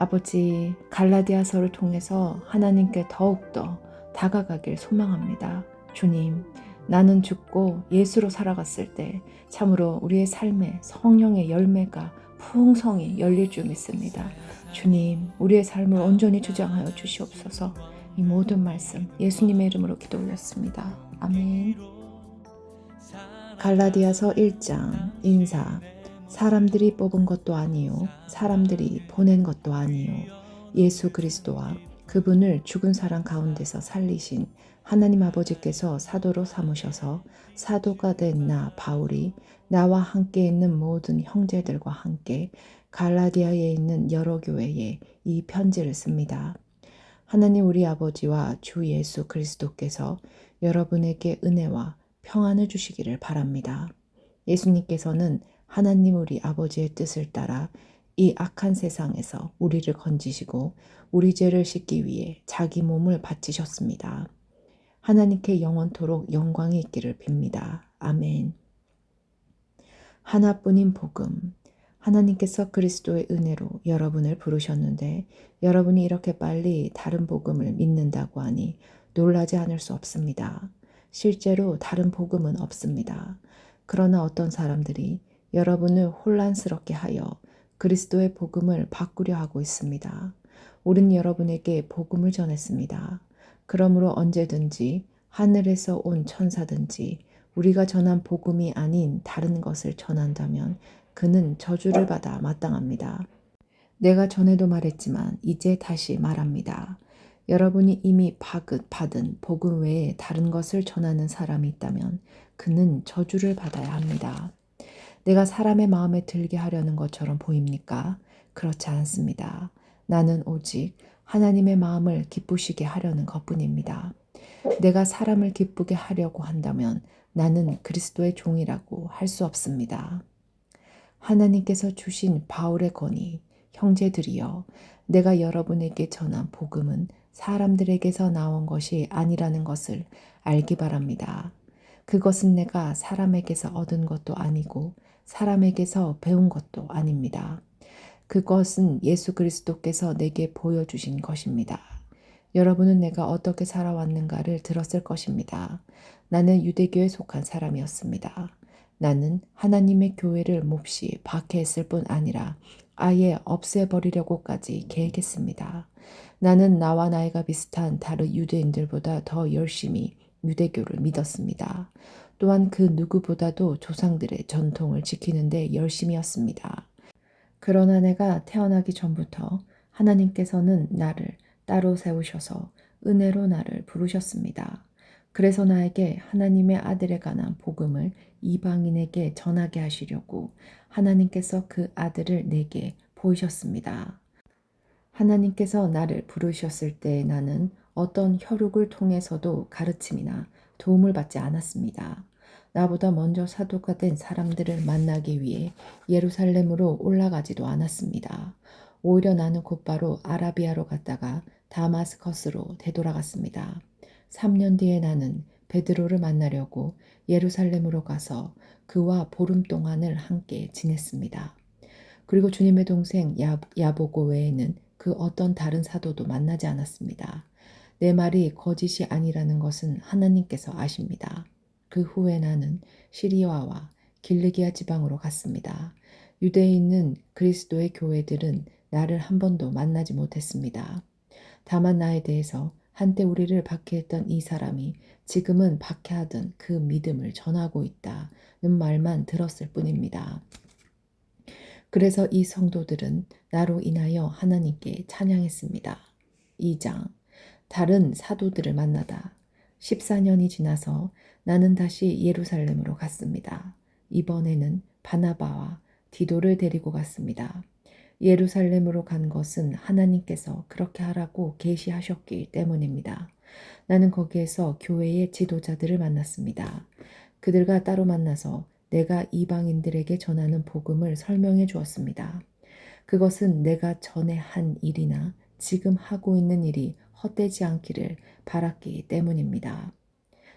아버지, 갈라디아서를 통해서 하나님께 더욱더 다가가길 소망합니다. 주님, 나는 죽고 예수로 살아갔을 때 참으로 우리의 삶에 성령의 열매가 풍성히 열릴 줄 믿습니다. 주님, 우리의 삶을 온전히 주장하여 주시옵소서. 이 모든 말씀 예수님의 이름으로 기도 올렸습니다. 아멘. 갈라디아서 1장 인사. 사람들이 뽑은 것도 아니요 사람들이 보낸 것도 아니요 예수 그리스도와 그분을 죽은 사람 가운데서 살리신 하나님 아버지께서 사도로 삼으셔서 사도가 된 나 바울이 나와 함께 있는 모든 형제들과 함께 갈라디아에 있는 여러 교회에 이 편지를 씁니다. 하나님 우리 아버지와 주 예수 그리스도께서 여러분에게 은혜와 평안을 주시기를 바랍니다. 예수님께서는 하나님 우리 아버지의 뜻을 따라 이 악한 세상에서 우리를 건지시고 우리 죄를 씻기 위해 자기 몸을 바치셨습니다. 하나님께 영원토록 영광이 있기를 빕니다. 아멘. 하나뿐인 복음. 하나님께서 그리스도의 은혜로 여러분을 부르셨는데 여러분이 이렇게 빨리 다른 복음을 믿는다고 하니 놀라지 않을 수 없습니다. 실제로 다른 복음은 없습니다. 그러나 어떤 사람들이 여러분을 혼란스럽게 하여 그리스도의 복음을 바꾸려 하고 있습니다. 우린 여러분에게 복음을 전했습니다. 그러므로 언제든지 하늘에서 온 천사든지 우리가 전한 복음이 아닌 다른 것을 전한다면 그는 저주를 받아 마땅합니다. 내가 전에도 말했지만 이제 다시 말합니다. 여러분이 이미 받은 복음 외에 다른 것을 전하는 사람이 있다면 그는 저주를 받아야 합니다. 내가 사람의 마음에 들게 하려는 것처럼 보입니까? 그렇지 않습니다. 나는 오직 하나님의 마음을 기쁘시게 하려는 것뿐입니다. 내가 사람을 기쁘게 하려고 한다면 나는 그리스도의 종이라고 할 수 없습니다. 하나님께서 주신 바울의 권위, 형제들이여, 내가 여러분에게 전한 복음은 사람들에게서 나온 것이 아니라는 것을 알기 바랍니다. 그것은 내가 사람에게서 얻은 것도 아니고 사람에게서 배운 것도 아닙니다. 그것은 예수 그리스도께서 내게 보여주신 것입니다. 여러분은 내가 어떻게 살아왔는가를 들었을 것입니다. 나는 유대교에 속한 사람이었습니다. 나는 하나님의 교회를 몹시 박해했을 뿐 아니라 아예 없애버리려고까지 계획했습니다. 나는 나와 나이가 비슷한 다른 유대인들보다 더 열심히 유대교를 믿었습니다. 또한 그 누구보다도 조상들의 전통을 지키는데 열심이었습니다. 그러나 내가 태어나기 전부터 하나님께서는 나를 따로 세우셔서 은혜로 나를 부르셨습니다. 그래서 나에게 하나님의 아들에 관한 복음을 이방인에게 전하게 하시려고 하나님께서 그 아들을 내게 보이셨습니다. 하나님께서 나를 부르셨을 때 나는 어떤 혈육을 통해서도 가르침이나 도움을 받지 않았습니다. 나보다 먼저 사도가 된 사람들을 만나기 위해 예루살렘으로 올라가지도 않았습니다. 오히려 나는 곧바로 아라비아로 갔다가 다마스커스로 되돌아갔습니다. 3년 뒤에 나는 베드로를 만나려고 예루살렘으로 가서 그와 보름 동안을 함께 지냈습니다. 그리고 주님의 동생 야보고 외에는 그 어떤 다른 사도도 만나지 않았습니다. 내 말이 거짓이 아니라는 것은 하나님께서 아십니다. 그 후에 나는 시리아와 길르기아 지방으로 갔습니다. 유대에 있는 그리스도의 교회들은 나를 한 번도 만나지 못했습니다. 다만 나에 대해서 한때 우리를 박해했던 이 사람이 지금은 박해하던 그 믿음을 전하고 있다는 말만 들었을 뿐입니다. 그래서 이 성도들은 나로 인하여 하나님께 찬양했습니다. 2장 다른 사도들을 만나다. 14년이 지나서 나는 다시 예루살렘으로 갔습니다. 이번에는 바나바와 디도를 데리고 갔습니다. 예루살렘으로 간 것은 하나님께서 그렇게 하라고 계시하셨기 때문입니다. 나는 거기에서 교회의 지도자들을 만났습니다. 그들과 따로 만나서 내가 이방인들에게 전하는 복음을 설명해 주었습니다. 그것은 내가 전에 한 일이나 지금 하고 있는 일이 헛되지 않기를 바랐기 때문입니다.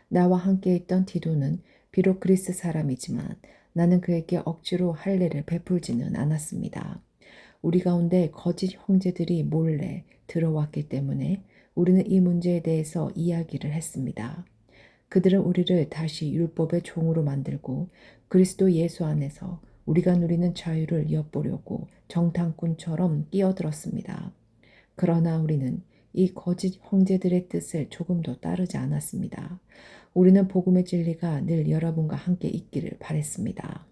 나와 함께 있던 디도는 비록 그리스 사람이지만 나는 그에게 억지로 할례를 베풀지는 않았습니다. 우리 가운데 거짓 형제들이 몰래 들어왔기 때문에 우리는 이 문제에 대해서 이야기를 했습니다. 그들은 우리를 다시 율법의 종으로 만들고 그리스도 예수 안에서 우리가 누리는 자유를 엿보려고 정탐꾼처럼 끼어들었습니다. 그러나 우리는 이 거짓 형제들의 뜻을 조금도 따르지 않았습니다. 우리는 복음의 진리가 늘 여러분과 함께 있기를 바랬습니다.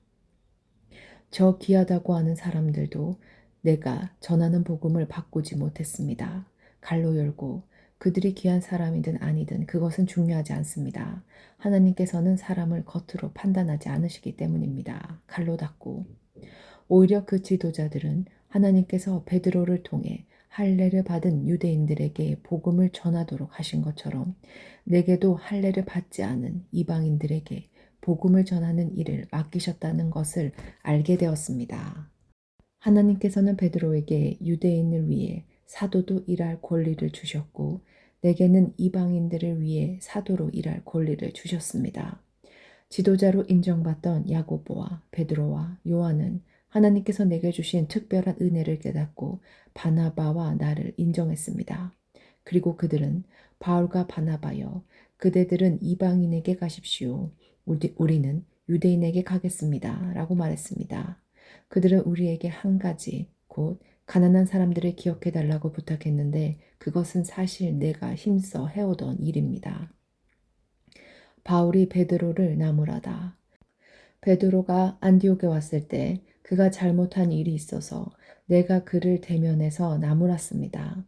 저 귀하다고 하는 사람들도 내가 전하는 복음을 바꾸지 못했습니다. 갈로 열고 그들이 귀한 사람이든 아니든 그것은 중요하지 않습니다. 하나님께서는 사람을 겉으로 판단하지 않으시기 때문입니다. 갈로 닫고 오히려 그 지도자들은 하나님께서 베드로를 통해 할례를 받은 유대인들에게 복음을 전하도록 하신 것처럼 내게도 할례를 받지 않은 이방인들에게 복음을 전하는 일을 맡기셨다는 것을 알게 되었습니다. 하나님께서는 베드로에게 유대인을 위해 사도도 일할 권리를 주셨고 내게는 이방인들을 위해 사도로 일할 권리를 주셨습니다. 지도자로 인정받던 야고보와 베드로와 요한은 하나님께서 내게 주신 특별한 은혜를 깨닫고 바나바와 나를 인정했습니다. 그리고 그들은 바울과 바나바여 그대들은 이방인에게 가십시오. 우리는 유대인에게 가겠습니다. 라고 말했습니다. 그들은 우리에게 한 가지, 곧 가난한 사람들을 기억해 달라고 부탁했는데 그것은 사실 내가 힘써 해오던 일입니다. 바울이 베드로를 나무라다. 베드로가 안디옥에 왔을 때 그가 잘못한 일이 있어서 내가 그를 대면해서 나무랐습니다.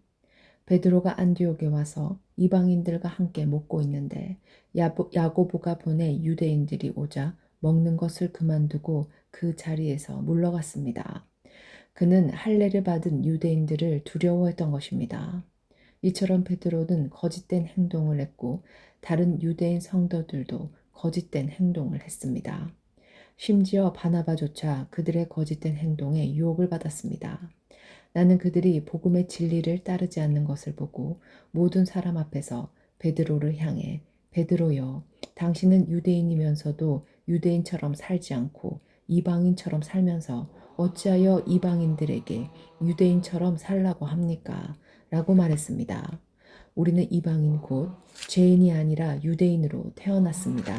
베드로가 안디옥에 와서 이방인들과 함께 먹고 있는데 야고보가 보내 유대인들이 오자 먹는 것을 그만두고 그 자리에서 물러갔습니다. 그는 할례를 받은 유대인들을 두려워했던 것입니다. 이처럼 베드로는 거짓된 행동을 했고 다른 유대인 성도들도 거짓된 행동을 했습니다. 심지어 바나바조차 그들의 거짓된 행동에 유혹을 받았습니다. 나는 그들이 복음의 진리를 따르지 않는 것을 보고 모든 사람 앞에서 베드로를 향해 베드로여, 당신은 유대인이면서도 유대인처럼 살지 않고 이방인처럼 살면서 어찌하여 이방인들에게 유대인처럼 살라고 합니까? 라고 말했습니다. 우리는 이방인 곧 죄인이 아니라 유대인으로 태어났습니다.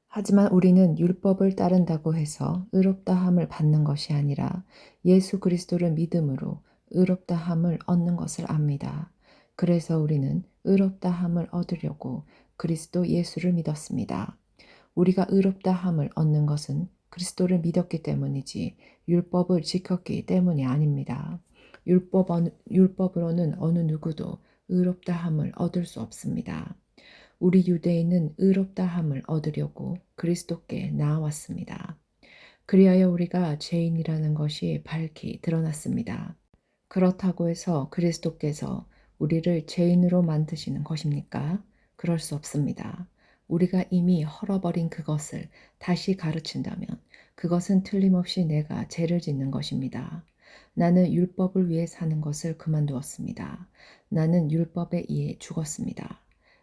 하지만 우리는 율법을 따른다고 해서 의롭다함을 받는 것이 아니라 예수 그리스도를 믿음으로 의롭다함을 얻는 것을 압니다. 그래서 우리는 의롭다함을 얻으려고 그리스도 예수를 믿었습니다. 우리가 의롭다함을 얻는 것은 그리스도를 믿었기 때문이지 율법을 지켰기 때문이 아닙니다. 율법으로는 어느 누구도 의롭다함을 얻을 수 없습니다. 우리 유대인은 의롭다함을 얻으려고 그리스도께 나아왔습니다. 그리하여 우리가 죄인이라는 것이 밝히 드러났습니다. 그렇다고 해서 그리스도께서 우리를 죄인으로 만드시는 것입니까? 그럴 수 없습니다. 우리가 이미 헐어버린 그것을 다시 가르친다면 그것은 틀림없이 내가 죄를 짓는 것입니다. 나는 율법을 위해 사는 것을 그만두었습니다. 나는 율법에 의해 죽었습니다.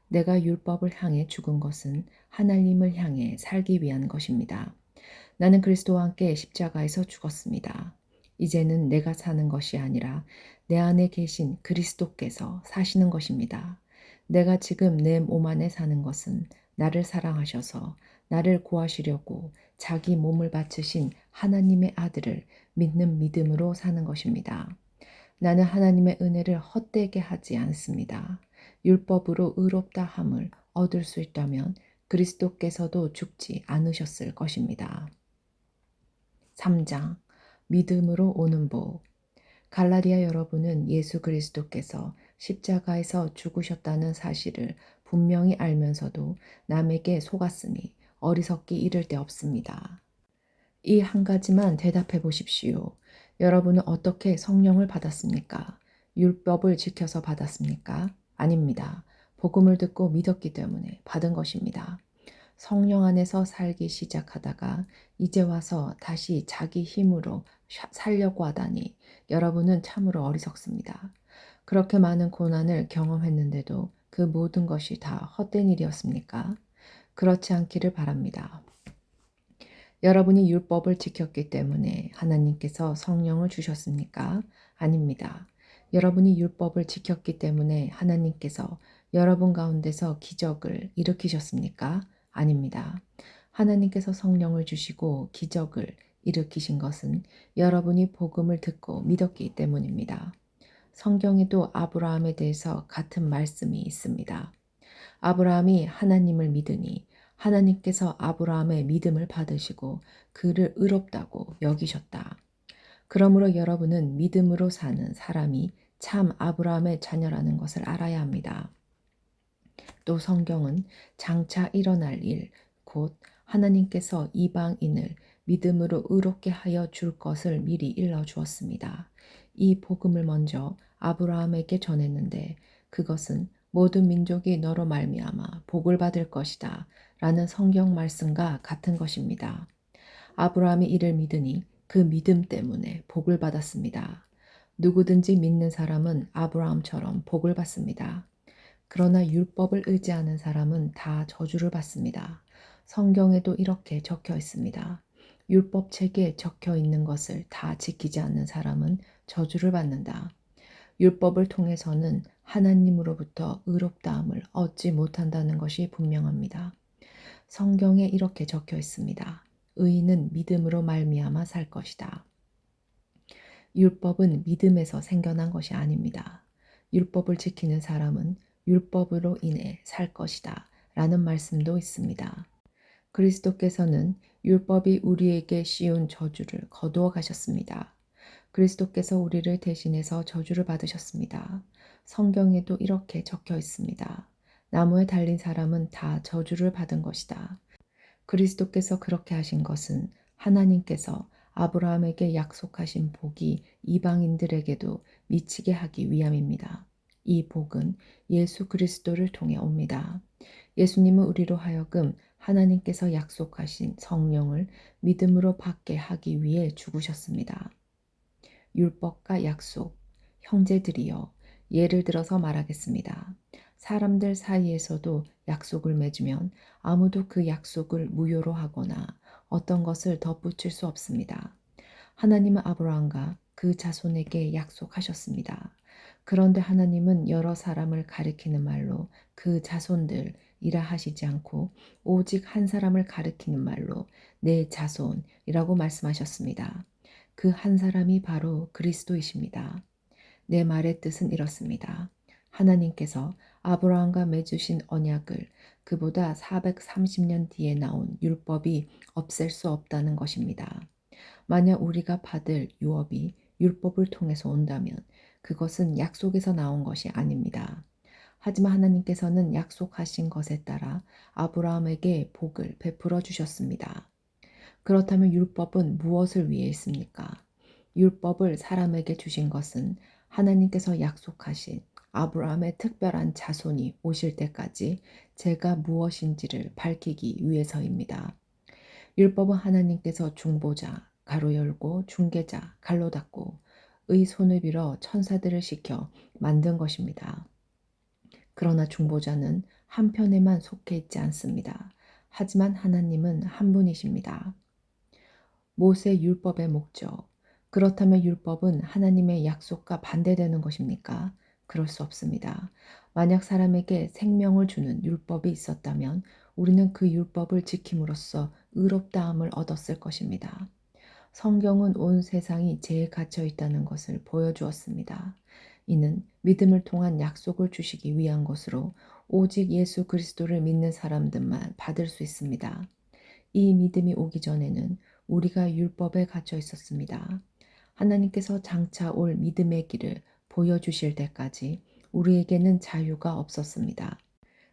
내가 율법을 향해 죽은 것은 하나님을 향해 살기 위한 것입니다. 나는 그리스도와 함께 십자가에서 죽었습니다. 이제는 내가 사는 것이 아니라 내 안에 계신 그리스도께서 사시는 것입니다. 내가 지금 내 몸 안에 사는 것은 나를 사랑하셔서 나를 구하시려고 자기 몸을 바치신 하나님의 아들을 믿는 믿음으로 사는 것입니다. 나는 하나님의 은혜를 헛되게 하지 않습니다. 율법으로 의롭다함을 얻을 수 있다면 그리스도께서도 죽지 않으셨을 것입니다. 3장 믿음으로 오는 복. 갈라디아 여러분은 예수 그리스도께서 십자가에서 죽으셨다는 사실을 분명히 알면서도 남에게 속았으니 어리석기 이를 데 없습니다. 이 한 가지만 대답해 보십시오. 여러분은 어떻게 성령을 받았습니까? 율법을 지켜서 받았습니까? 아닙니다. 복음을 듣고 믿었기 때문에 받은 것입니다. 성령 안에서 살기 시작하다가 이제 와서 다시 자기 힘으로 살려고 하다니 여러분은 참으로 어리석습니다. 그렇게 많은 고난을 경험했는데도 그 모든 것이 다 헛된 일이었습니까? 그렇지 않기를 바랍니다. 여러분이 율법을 지켰기 때문에 하나님께서 성령을 주셨습니까? 아닙니다. 여러분이 율법을 지켰기 때문에 하나님께서 여러분 가운데서 기적을 일으키셨습니까? 아닙니다. 하나님께서 성령을 주시고 기적을 일으키신 것은 여러분이 복음을 듣고 믿었기 때문입니다. 성경에도 아브라함에 대해서 같은 말씀이 있습니다. 아브라함이 하나님을 믿으니 하나님께서 아브라함의 믿음을 받으시고 그를 의롭다고 여기셨다. 그러므로 여러분은 믿음으로 사는 사람이 참 아브라함의 자녀라는 것을 알아야 합니다. 또 성경은 장차 일어날 일, 곧 하나님께서 이방인을 믿음으로 의롭게 하여 줄 것을 미리 일러 주었습니다. 이 복음을 먼저 아브라함에게 전했는데 그것은 모든 민족이 너로 말미암아 복을 받을 것이다 라는 성경 말씀과 같은 것입니다. 아브라함이 이를 믿으니 그 믿음 때문에 복을 받았습니다. 누구든지 믿는 사람은 아브라함처럼 복을 받습니다. 그러나 율법을 의지하는 사람은 다 저주를 받습니다. 성경에도 이렇게 적혀 있습니다. 율법책에 적혀 있는 것을 다 지키지 않는 사람은 저주를 받는다. 율법을 통해서는 하나님으로부터 의롭다함을 얻지 못한다는 것이 분명합니다. 성경에 이렇게 적혀 있습니다. 의인은 믿음으로 말미암아 살 것이다. 율법은 믿음에서 생겨난 것이 아닙니다. 율법을 지키는 사람은 율법으로 인해 살 것이다 라는 말씀도 있습니다. 그리스도께서는 율법이 우리에게 씌운 저주를 거두어 가셨습니다. 그리스도께서 우리를 대신해서 저주를 받으셨습니다. 성경에도 이렇게 적혀 있습니다. 나무에 달린 사람은 다 저주를 받은 것이다. 그리스도께서 그렇게 하신 것은 하나님께서 아브라함에게 약속하신 복이 이방인들에게도 미치게 하기 위함입니다. 이 복은 예수 그리스도를 통해 옵니다. 예수님은 우리로 하여금 하나님께서 약속하신 성령을 믿음으로 받게 하기 위해 죽으셨습니다. 율법과 약속, 형제들이여, 예를 들어서 말하겠습니다. 사람들 사이에서도 약속을 맺으면 아무도 그 약속을 무효로 하거나 어떤 것을 덧붙일 수 없습니다. 하나님은 아브라함과 그 자손에게 약속하셨습니다. 그런데 하나님은 여러 사람을 가리키는 말로 그 자손들이라 하시지 않고 오직 한 사람을 가리키는 말로 내 자손이라고 말씀하셨습니다. 그 한 사람이 바로 그리스도이십니다. 내 말의 뜻은 이렇습니다. 하나님께서 아브라함과 맺으신 언약을 그보다 430년 뒤에 나온 율법이 없앨 수 없다는 것입니다. 만약 우리가 받을 유업이 율법을 통해서 온다면 그것은 약속에서 나온 것이 아닙니다. 하지만 하나님께서는 약속하신 것에 따라 아브라함에게 복을 베풀어 주셨습니다. 그렇다면 율법은 무엇을 위해 있습니까? 율법을 사람에게 주신 것은 하나님께서 약속하신 아브라함의 특별한 자손이 오실 때까지 제가 무엇인지를 밝히기 위해서입니다. 율법은 하나님께서 중보자, 가로 열고 중개자, 갈로 닫고 의 손을 빌어 천사들을 시켜 만든 것입니다. 그러나 중보자는 한편에만 속해 있지 않습니다. 하지만 하나님은 한 분이십니다. 모세 율법의 목적. 그렇다면 율법은 하나님의 약속과 반대되는 것입니까? 그럴 수 없습니다. 만약 사람에게 생명을 주는 율법이 있었다면 우리는 그 율법을 지킴으로써 의롭다함을 얻었을 것입니다. 성경은 온 세상이 죄에 갇혀 있다는 것을 보여주었습니다. 이는 믿음을 통한 약속을 주시기 위한 것으로 오직 예수 그리스도를 믿는 사람들만 받을 수 있습니다. 이 믿음이 오기 전에는 우리가 율법에 갇혀 있었습니다. 하나님께서 장차 올 믿음의 길을 보여주실 때까지 우리에게는 자유가 없었습니다.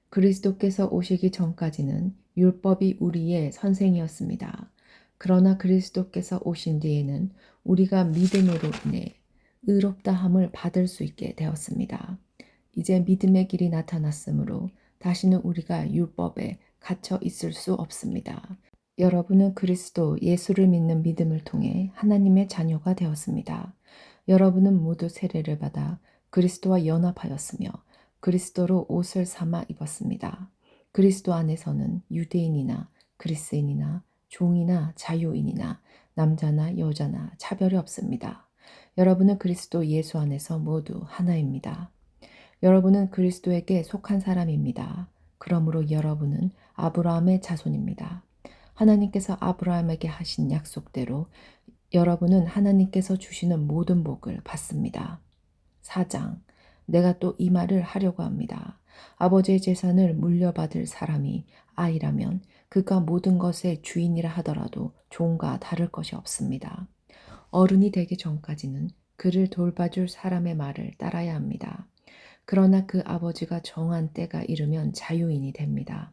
그리스도께서 오시기 전까지는 율법이 우리의 선생이었습니다. 그러나 그리스도께서 오신 뒤에는 우리가 믿음으로 인해 의롭다함을 받을 수 있게 되었습니다. 이제 믿음의 길이 나타났으므로 다시는 우리가 율법에 갇혀 있을 수 없습니다. 여러분은 그리스도 예수를 믿는 믿음을 통해 하나님의 자녀가 되었습니다. 여러분은 모두 세례를 받아 그리스도와 연합하였으며 그리스도로 옷을 삼아 입었습니다. 그리스도 안에서는 유대인이나 그리스인이나 종이나 자유인이나 남자나 여자나 차별이 없습니다. 여러분은 그리스도 예수 안에서 모두 하나입니다. 여러분은 그리스도에게 속한 사람입니다. 그러므로 여러분은 아브라함의 자손입니다. 하나님께서 아브라함에게 하신 약속대로 여러분은 하나님께서 주시는 모든 복을 받습니다. 4장. 내가 또 이 말을 하려고 합니다. 아버지의 재산을 물려받을 사람이 아이라면 그가 모든 것의 주인이라 하더라도 종과 다를 것이 없습니다. 어른이 되기 전까지는 그를 돌봐줄 사람의 말을 따라야 합니다. 그러나 그 아버지가 정한 때가 이르면 자유인이 됩니다.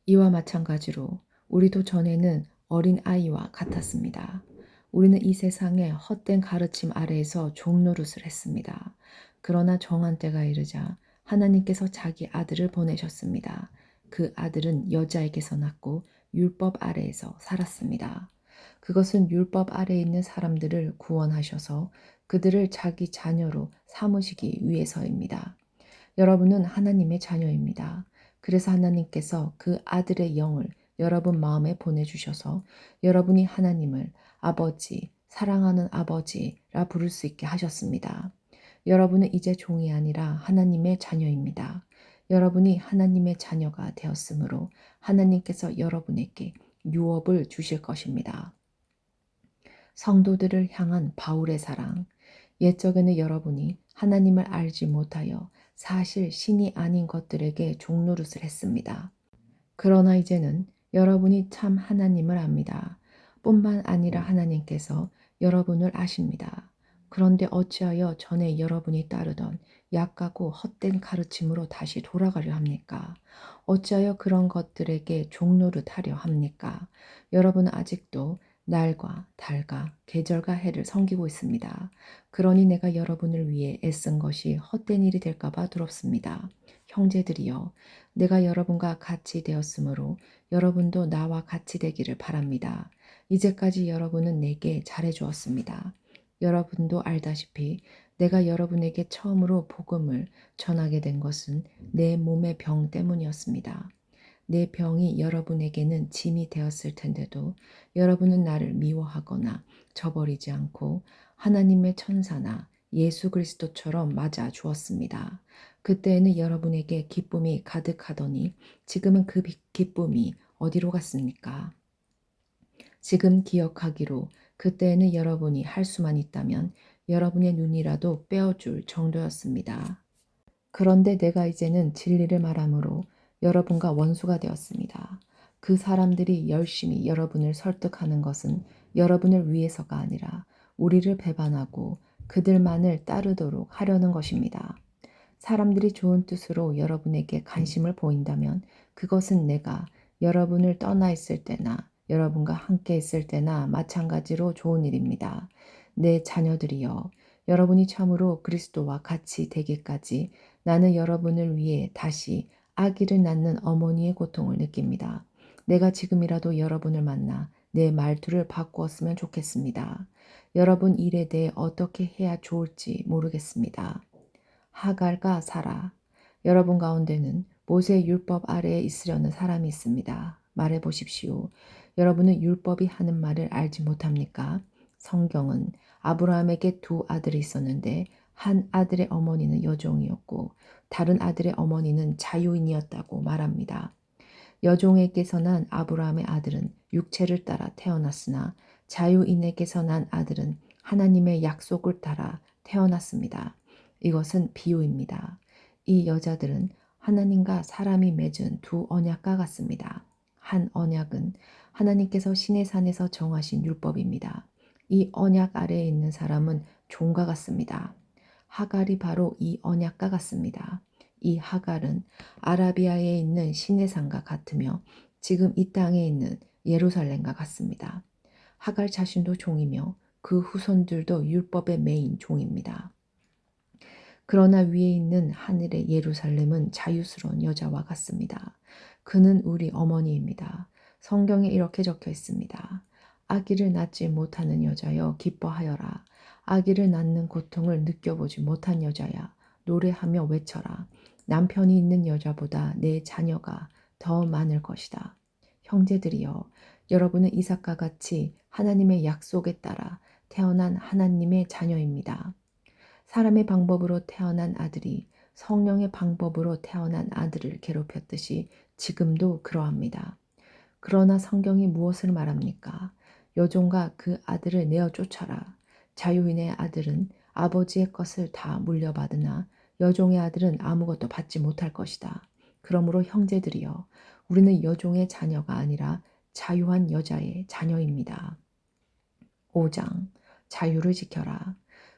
이와 마찬가지로 우리도 전에는 어린 아이와 같았습니다. 우리는 이 세상의 헛된 가르침 아래에서 종노릇을 했습니다. 그러나 정한 때가 이르자 하나님께서 자기 아들을 보내셨습니다. 그 아들은 여자에게서 낳고 율법 아래에서 살았습니다. 그것은 율법 아래에 있는 사람들을 구원하셔서 그들을 자기 자녀로 삼으시기 위해서입니다. 여러분은 하나님의 자녀입니다. 그래서 하나님께서 그 아들의 영을 여러분 마음에 보내주셔서 여러분이 하나님을 아버지, 사랑하는 아버지라 부를 수 있게 하셨습니다. 여러분은 이제 종이 아니라 하나님의 자녀입니다. 여러분이 하나님의 자녀가 되었으므로 하나님께서 여러분에게 유업을 주실 것입니다. 성도들을 향한 바울의 사랑. 옛적에는 여러분이 하나님을 알지 못하여 사실 신이 아닌 것들에게 종노릇을 했습니다. 그러나 이제는 여러분이 참 하나님을 압니다. 뿐만 아니라 하나님께서 여러분을 아십니다. 그런데 어찌하여 전에 여러분이 따르던 약하고 헛된 가르침으로 다시 돌아가려 합니까? 어찌하여 그런 것들에게 종노릇하려 합니까? 여러분은 아직도 날과 달과 계절과 해를 섬기고 있습니다. 그러니 내가 여러분을 위해 애쓴 것이 헛된 일이 될까봐 두렵습니다. 형제들이여, 내가 여러분과 같이 되었으므로 여러분도 나와 같이 되기를 바랍니다. 이제까지 여러분은 내게 잘해주었습니다. 여러분도 알다시피 내가 여러분에게 처음으로 복음을 전하게 된 것은 내 몸의 병 때문이었습니다. 내 병이 여러분에게는 짐이 되었을 텐데도 여러분은 나를 미워하거나 저버리지 않고 하나님의 천사나 예수 그리스도처럼 맞아 주었습니다. 그때에는 여러분에게 기쁨이 가득하더니 지금은 그 기쁨이 어디로 갔습니까? 지금 기억하기로 그때에는 여러분이 할 수만 있다면 여러분의 눈이라도 빼어줄 정도였습니다. 그런데 내가 이제는 진리를 말함으로 여러분과 원수가 되었습니다. 그 사람들이 열심히 여러분을 설득하는 것은 여러분을 위해서가 아니라 우리를 배반하고 그들만을 따르도록 하려는 것입니다. 사람들이 좋은 뜻으로 여러분에게 관심을 보인다면 그것은 내가 여러분을 떠나 있을 때나 여러분과 함께 있을 때나 마찬가지로 좋은 일입니다. 내 자녀들이여, 여러분이 참으로 그리스도와 같이 되기까지 나는 여러분을 위해 다시 아기를 낳는 어머니의 고통을 느낍니다. 내가 지금이라도 여러분을 만나 내 말투를 바꾸었으면 좋겠습니다. 여러분 일에 대해 어떻게 해야 좋을지 모르겠습니다. 하갈과 사라. 여러분 가운데는 모세의 율법 아래에 있으려는 사람이 있습니다. 말해 보십시오. 여러분은 율법이 하는 말을 알지 못합니까? 성경은 아브라함에게 두 아들이 있었는데 한 아들의 어머니는 여종이었고 다른 아들의 어머니는 자유인이었다고 말합니다. 여종에게서 난 아브라함의 아들은 육체를 따라 태어났으나 자유인에게서 난 아들은 하나님의 약속을 따라 태어났습니다. 이것은 비유입니다. 이 여자들은 하나님과 사람이 맺은 두 언약과 같습니다. 한 언약은 하나님께서 시내산에서 정하신 율법입니다. 이 언약 아래에 있는 사람은 종과 같습니다. 하갈이 바로 이 언약과 같습니다. 이 하갈은 아라비아에 있는 시내산과 같으며 지금 이 땅에 있는 예루살렘과 같습니다. 하갈 자신도 종이며 그 후손들도 율법의 메인 종입니다. 그러나 위에 있는 하늘의 예루살렘은 자유스러운 여자와 같습니다. 그는 우리 어머니입니다. 성경에 이렇게 적혀 있습니다. 아기를 낳지 못하는 여자여 기뻐하여라. 아기를 낳는 고통을 느껴보지 못한 여자야 노래하며 외쳐라. 남편이 있는 여자보다 내 자녀가 더 많을 것이다. 형제들이여, 여러분은 이삭과 같이 하나님의 약속에 따라 태어난 하나님의 자녀입니다. 사람의 방법으로 태어난 아들이 성령의 방법으로 태어난 아들을 괴롭혔듯이 지금도 그러합니다. 그러나 성경이 무엇을 말합니까? 여종과 그 아들을 내어 쫓아라. 자유인의 아들은 아버지의 것을 다 물려받으나 여종의 아들은 아무것도 받지 못할 것이다. 그러므로 형제들이여, 우리는 여종의 자녀가 아니라 자유한 여자의 자녀입니다. 5장 자유를 지켜라.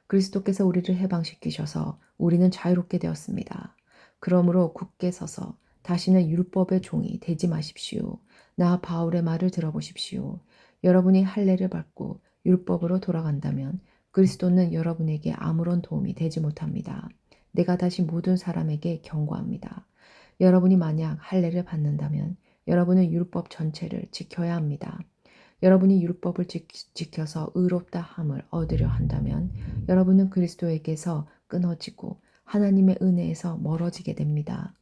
그리스도께서 우리를 해방시키셔서 우리는 자유롭게 되었습니다. 그러므로 굳게 서서 다시는 율법의 종이 되지 마십시오. 나 바울의 말을 들어보십시오. 여러분이 할례를 받고 율법으로 돌아간다면 그리스도는 여러분에게 아무런 도움이 되지 못합니다. 내가 다시 모든 사람에게 경고합니다. 여러분이 만약 할례를 받는다면 여러분은 율법 전체를 지켜야 합니다. 여러분이 율법을 지켜서 의롭다 함을 얻으려 한다면 여러분은 그리스도에게서 끊어지고 하나님의 은혜에서 멀어지게 됩니다.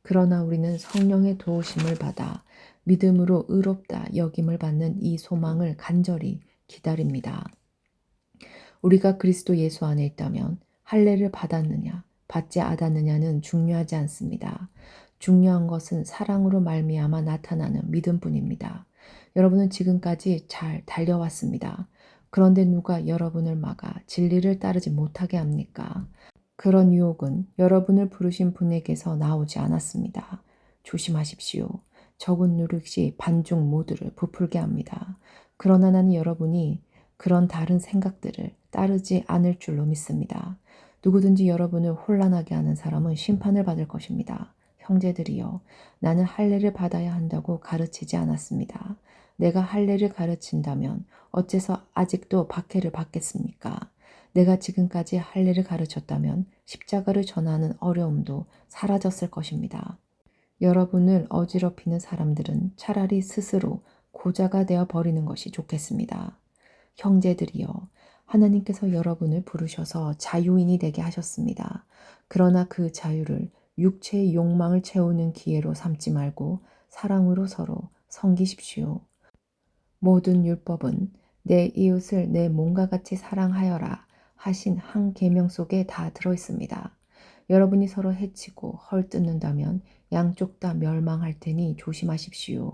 그러나 우리는 성령의 도우심을 받아 믿음으로 의롭다 여김을 받는 이 소망을 간절히 기다립니다. 우리가 그리스도 예수 안에 있다면 할례를 받았느냐 받지 않았느냐는 중요하지 않습니다. 중요한 것은 사랑으로 말미암아 나타나는 믿음뿐입니다. 여러분은 지금까지 잘 달려왔습니다. 그런데 누가 여러분을 막아 진리를 따르지 못하게 합니까? 그런 유혹은 여러분을 부르신 분에게서 나오지 않았습니다. 조심하십시오. 적은 누룩이 반중 모두를 부풀게 합니다. 그러나 나는 여러분이 그런 다른 생각들을 따르지 않을 줄로 믿습니다. 누구든지 여러분을 혼란하게 하는 사람은 심판을 받을 것입니다. 형제들이여, 나는 할례를 받아야 한다고 가르치지 않았습니다. 내가 할례를 가르친다면 어째서 아직도 박해를 받겠습니까? 내가 지금까지 할례를 가르쳤다면 십자가를 전하는 어려움도 사라졌을 것입니다. 여러분을 어지럽히는 사람들은 차라리 스스로 고자가 되어 버리는 것이 좋겠습니다. 형제들이여, 하나님께서 여러분을 부르셔서 자유인이 되게 하셨습니다. 그러나 그 자유를 육체의 욕망을 채우는 기회로 삼지 말고 사랑으로 서로 섬기십시오. 모든 율법은 내 이웃을 내 몸과 같이 사랑하여라 하신 한 계명 속에 다 들어 있습니다. 여러분이 서로 해치고 헐뜯는다면 양쪽 다 멸망할 테니 조심하십시오.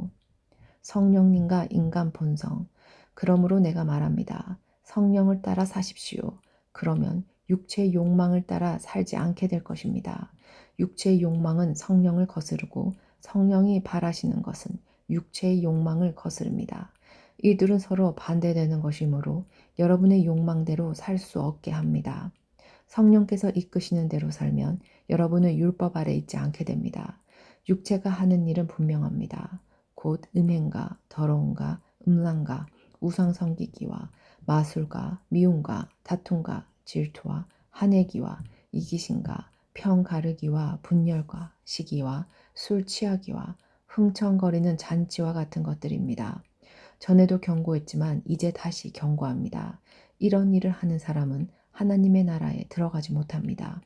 성령님과 인간 본성. 그러므로 내가 말합니다. 성령을 따라 사십시오. 그러면 육체의 욕망을 따라 살지 않게 될 것입니다. 육체의 욕망은 성령을 거스르고 성령이 바라시는 것은 육체의 욕망을 거스릅니다. 이들은 서로 반대되는 것이므로 여러분의 욕망대로 살 수 없게 합니다. 성령께서 이끄시는 대로 살면 여러분은 율법 아래 있지 않게 됩니다. 육체가 하는 일은 분명합니다. 곧 음행과 더러움과 음란과 우상 섬기기와 마술과 미움과 다툼과 질투와 한해기와 이기심과 평 가르기와 분열과 시기와 술 취하기와 흥청거리는 잔치와 같은 것들입니다. 전에도 경고했지만 이제 다시 경고합니다. 이런 일을 하는 사람은 하나님의 나라에 들어가지 못합니다.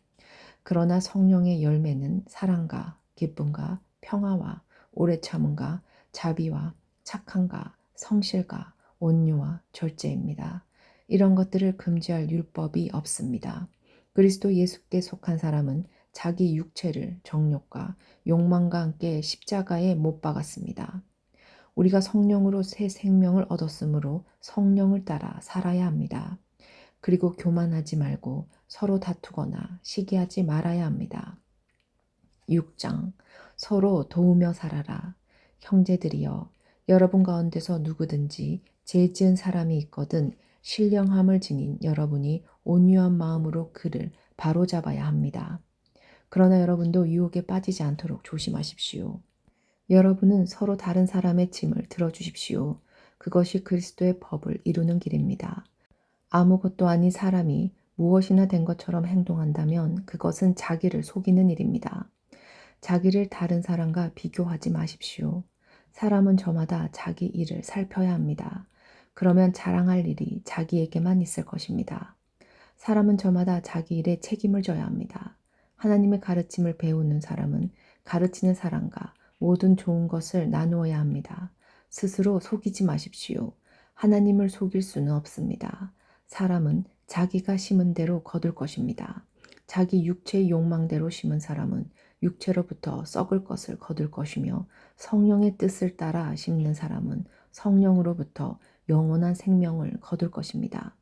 그러나 성령의 열매는 사랑과 기쁨과 평화와 오래 참음과 자비와 착함과 성실과 온유와 절제입니다. 이런 것들을 금지할 율법이 없습니다. 그리스도 예수께 속한 사람은 자기 육체를 정욕과 욕망과 함께 십자가에 못 박았습니다. 우리가 성령으로 새 생명을 얻었으므로 성령을 따라 살아야 합니다. 그리고 교만하지 말고 서로 다투거나 시기하지 말아야 합니다. 6장 서로 도우며 살아라. 형제들이여, 여러분 가운데서 누구든지 죄 지은 사람이 있거든 신령함을 지닌 여러분이 온유한 마음으로 그를 바로잡아야 합니다. 그러나 여러분도 유혹에 빠지지 않도록 조심하십시오. 여러분은 서로 다른 사람의 짐을 들어주십시오. 그것이 그리스도의 법을 이루는 길입니다. 아무것도 아닌 사람이 무엇이나 된 것처럼 행동한다면 그것은 자기를 속이는 일입니다. 자기를 다른 사람과 비교하지 마십시오. 사람은 저마다 자기 일을 살펴야 합니다. 그러면 자랑할 일이 자기에게만 있을 것입니다. 사람은 저마다 자기 일에 책임을 져야 합니다. 하나님의 가르침을 배우는 사람은 가르치는 사람과 모든 좋은 것을 나누어야 합니다. 스스로 속이지 마십시오. 하나님을 속일 수는 없습니다. 사람은 자기가 심은 대로 거둘 것입니다. 자기 육체의 욕망대로 심은 사람은 육체로부터 썩을 것을 거둘 것이며 성령의 뜻을 따라 심는 사람은 성령으로부터 영원한 생명을 거둘 것입니다.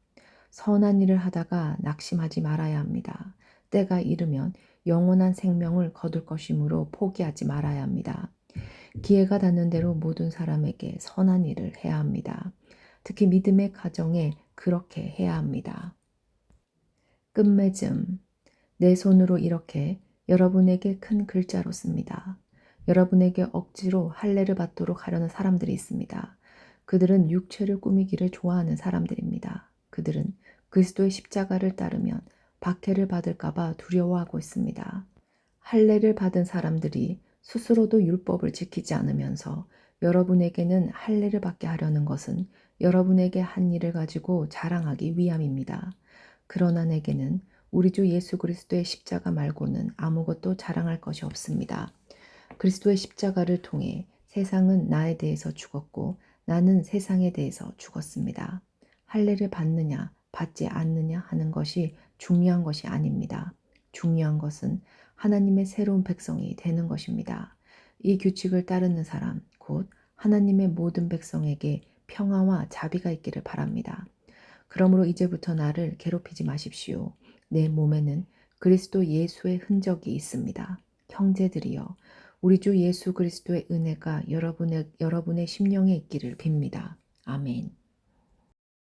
선한 일을 하다가 낙심하지 말아야 합니다. 때가 이르면 영원한 생명을 거둘 것이므로 포기하지 말아야 합니다. 기회가 닿는 대로 모든 사람에게 선한 일을 해야 합니다. 특히 믿음의 가정에 그렇게 해야 합니다. 끝맺음. 내 손으로 이렇게 여러분에게 큰 글자로 씁니다. 여러분에게 억지로 할례를 받도록 하려는 사람들이 있습니다. 그들은 육체를 꾸미기를 좋아하는 사람들입니다. 그들은 그리스도의 십자가를 따르면 박해를 받을까봐 두려워하고 있습니다. 할례를 받은 사람들이 스스로도 율법을 지키지 않으면서 여러분에게는 할례를 받게 하려는 것은 여러분에게 한 일을 가지고 자랑하기 위함입니다. 그러나 내게는 우리 주 예수 그리스도의 십자가 말고는 아무것도 자랑할 것이 없습니다. 그리스도의 십자가를 통해 세상은 나에 대해서 죽었고 나는 세상에 대해서 죽었습니다. 할례를 받느냐 받지 않느냐 하는 것이 중요한 것이 아닙니다. 중요한 것은 하나님의 새로운 백성이 되는 것입니다. 이 규칙을 따르는 사람, 곧 하나님의 모든 백성에게 평화와 자비가 있기를 바랍니다. 그러므로 이제부터 나를 괴롭히지 마십시오. 내 몸에는 그리스도 예수의 흔적이 있습니다. 형제들이여, 우리 주 예수 그리스도의 은혜가 여러분의 심령에 있기를 빕니다. 아멘.